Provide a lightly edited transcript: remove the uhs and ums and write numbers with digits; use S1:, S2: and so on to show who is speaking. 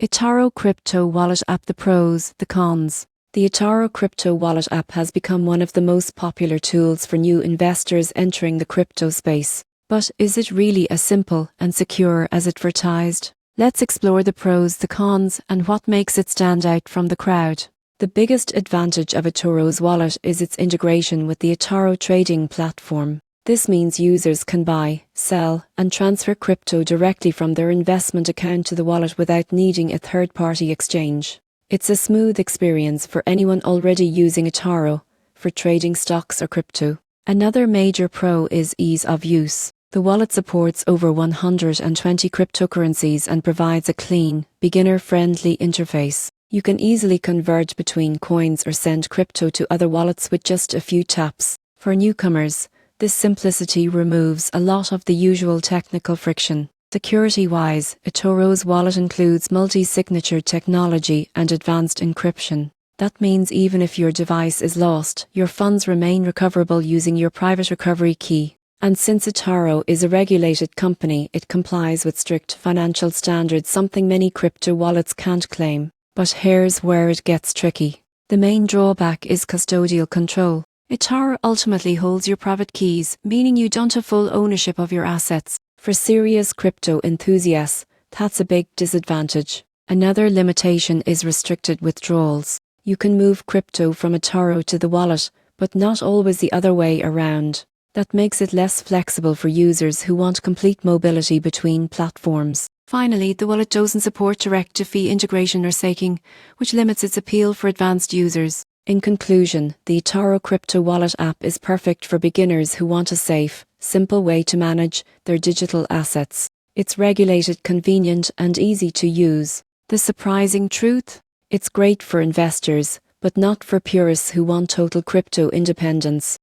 S1: eToro Crypto Wallet App. The pros, the cons. The eToro Crypto Wallet app has become one of the most popular tools for new investors entering the crypto space. But is it really as simple and secure as advertised? Let's explore the pros, the cons, and what makes it stand out from the crowd. The biggest advantage of eToro's wallet is its integration with the eToro trading platform. This means users can buy, sell, and transfer crypto directly from their investment account to the wallet without needing a third-party exchange. It's a smooth experience for anyone already using eToro for trading stocks or crypto. Another major pro is ease of use. The wallet supports over 120 cryptocurrencies and provides a clean, beginner-friendly interface. You can easily convert between coins or send crypto to other wallets with just a few taps. For newcomers, this simplicity removes a lot of the usual technical friction. Security-wise, eToro's wallet includes multi-signature technology and advanced encryption. That means even if your device is lost, your funds remain recoverable using your private recovery key. And since eToro is a regulated company, it complies with strict financial standards, something many crypto wallets can't claim. But here's where it gets tricky. The main drawback is custodial control. eToro ultimately holds your private keys, meaning you don't have full ownership of your assets. For serious crypto enthusiasts, that's a big disadvantage. Another limitation is restricted withdrawals. You can move crypto from eToro to the wallet, but not always the other way around. That makes it less flexible for users who want complete mobility between platforms. Finally, the wallet doesn't support direct-to-fee integration or staking, which limits its appeal for advanced users. In conclusion, the eToro Crypto Wallet app is perfect for beginners who want a safe, simple way to manage their digital assets. It's regulated, convenient, and easy to use. The surprising truth? It's great for investors, but not for purists who want total crypto independence.